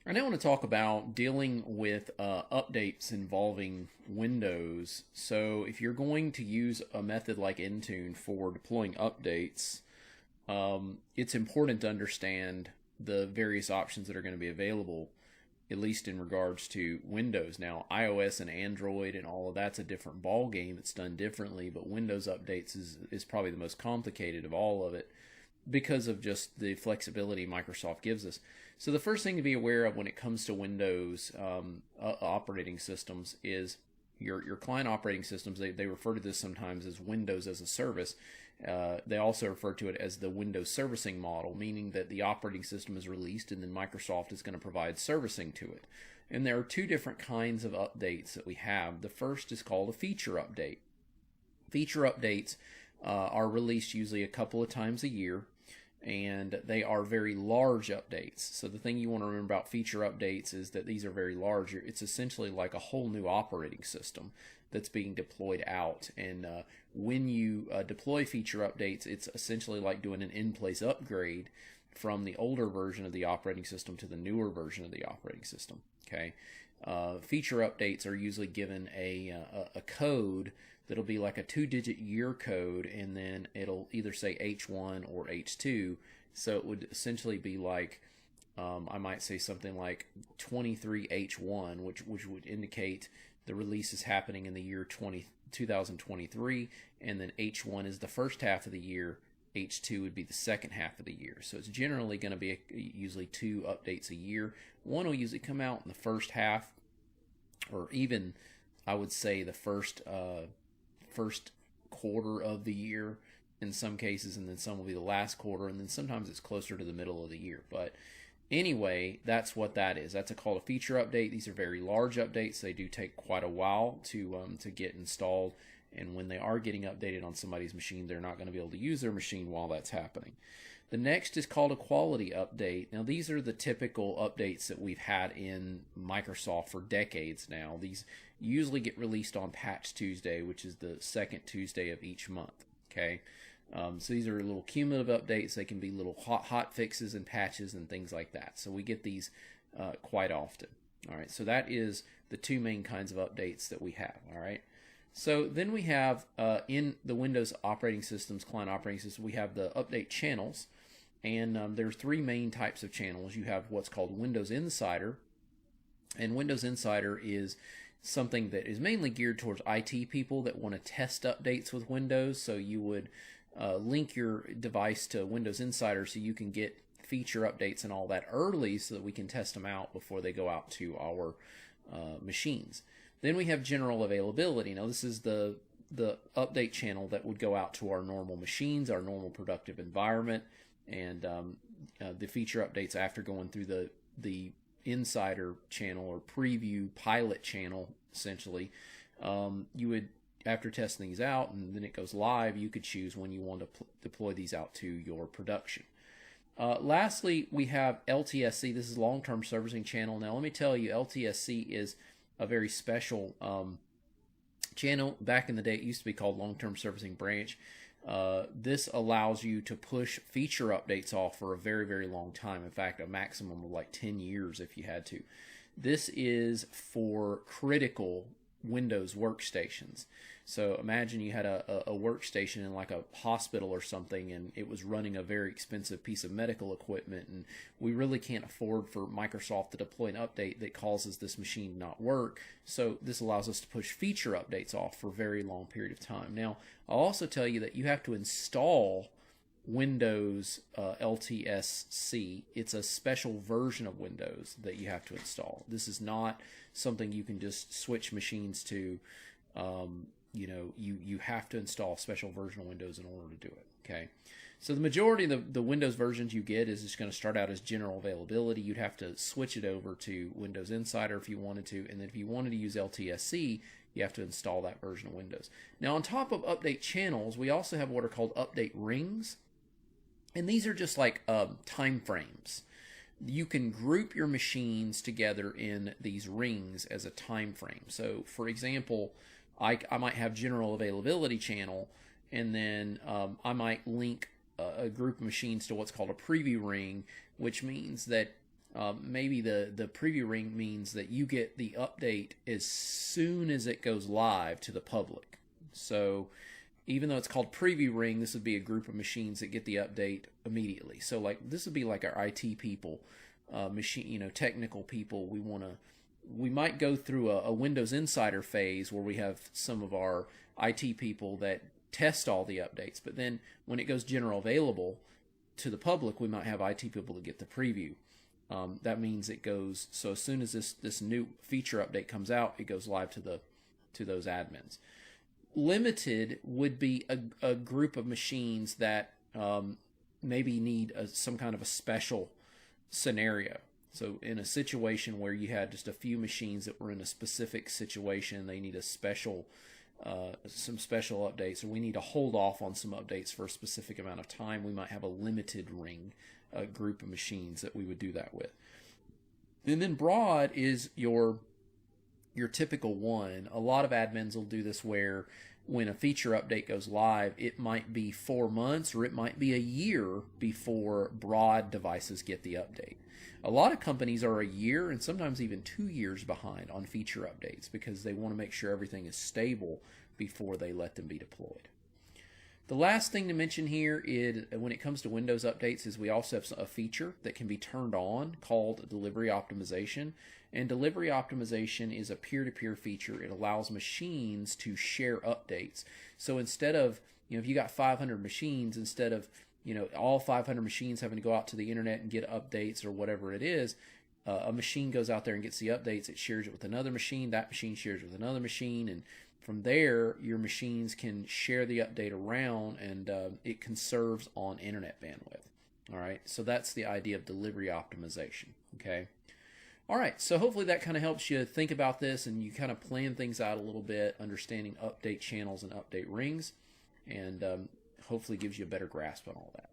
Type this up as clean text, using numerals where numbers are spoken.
I now want to talk about dealing with updates involving Windows. So if you're going to use a method like Intune for deploying updates, it's important to understand the various options that are going to be available, at least in regards to Windows. Now, iOS and Android and all of that's a different ball game. It's done differently, but Windows updates is probably the most complicated of all of it, because of just the flexibility Microsoft gives us. So the first thing to be aware of when it comes to Windows operating systems is your client operating systems. They refer to this sometimes as Windows as a service. They also refer to it as the Windows servicing model, meaning that the operating system is released and then Microsoft is going to provide servicing to it. And there are two different kinds of updates that we have. The first is called a feature update. Feature updates are released usually a couple of times a year, and they are very large updates. So the thing you want to remember about feature updates is that these are very large. It's essentially like a whole new operating system that's being deployed out. And when you deploy feature updates, it's essentially like doing an in-place upgrade from the older version of the operating system to the newer version of the operating system. Okay, feature updates are usually given a code that'll be like a 2-digit year code, and then it'll either say H1 or H2. So it would essentially be like, I might say something like 23H1, which would indicate the release is happening in the year 2023, and then H1 is the first half of the year, H2 would be the second half of the year. So it's generally going to be usually 2 updates a year. One will usually come out in the first half, or even I would say the first quarter of the year in some cases, and then some will be the last quarter, and then sometimes it's closer to the middle of the year. But anyway, that's what that is. That's called a feature update. These are very large updates. They do take quite a while to get installed, and when they are getting updated on somebody's machine, they're not going to be able to use their machine while that's happening. The next is called a quality update. Now, these are the typical updates that we've had in Microsoft for decades now. These usually get released on Patch Tuesday, which is the second Tuesday of each month. Okay, so these are little cumulative updates. They can be little hot fixes and patches and things like that. So we get these quite often. All right, so that is the 2 main kinds of updates that we have. All right. So then we have in the Windows operating systems, client operating system, we have the update channels. And there's 3 main types of channels. You have what's called Windows Insider. And Windows Insider is something that is mainly geared towards IT people that want to test updates with Windows. So you would link your device to Windows Insider so you can get feature updates and all that early so that we can test them out before they go out to our machines. Then we have general availability. Now this is the update channel that would go out to our normal machines, our normal productive environment, and the feature updates after going through the insider channel or preview pilot channel. Essentially, you would, after testing these out and then it goes live, you could choose when you want to deploy these out to your production. Lastly, we have LTSC. This is long-term servicing channel. Now let me tell you, LTSC is a very special channel. Back in the day, it used to be called long-term servicing branch. This allows you to push feature updates off for a very, very long time. In fact, a maximum of like 10 years if you had to. This is for critical Windows workstations. So imagine you had a workstation in like a hospital or something, and it was running a very expensive piece of medical equipment, and we really can't afford for Microsoft to deploy an update that causes this machine to not work. So this allows us to push feature updates off for a very long period of time. Now, I'll also tell you that you have to install Windows LTSC. It's a special version of Windows that you have to install. This is not something you can just switch machines to. You have to install a special version of Windows in order to do it. Okay, so the majority of the Windows versions you get is just going to start out as general availability. You'd have to switch it over to Windows Insider if you wanted to, and then if you wanted to use LTSC, you have to install that version of Windows. Now, on top of update channels, we also have what are called update rings, and these are just like time frames. You can group your machines together in these rings as a time frame. So, for example, I might have general availability channel, and then I might link a group of machines to what's called a preview ring, which means that Maybe the preview ring means that you get the update as soon as it goes live to the public. So even though it's called preview ring, this would be a group of machines that get the update immediately. So like this would be like our IT people, technical people. We might go through a Windows Insider phase where we have some of our IT people that test all the updates, but then when it goes general available to the public, we might have IT people to get the preview. That means it goes, so as soon as this new feature update comes out, it goes live to those admins. Limited would be a group of machines that maybe need some kind of a special scenario. So in a situation where you had just a few machines that were in a specific situation, they need a special some special updates, or we need to hold off on some updates for a specific amount of time, we might have a limited ring group of machines that we would do that with. And then broad is your typical one. A lot of admins will do this where when a feature update goes live, it might be 4 months or it might be a year before broad devices get the update. A lot of companies are a year and sometimes even 2 years behind on feature updates because they want to make sure everything is stable before they let them be deployed. The last thing to mention here is when it comes to Windows updates is we also have a feature that can be turned on called delivery optimization. And delivery optimization is a peer-to-peer feature. It allows machines to share updates. So instead of, if you got 500 machines, instead of all 500 machines having to go out to the internet and get updates or whatever it is, a machine goes out there and gets the updates. It shares it with another machine. That machine shares it with another machine. And from there, your machines can share the update around, and it conserves on internet bandwidth. All right, so that's the idea of delivery optimization. Okay. All right, so hopefully that kind of helps you think about this and you kind of plan things out a little bit, understanding update channels and update rings, and hopefully gives you a better grasp on all that.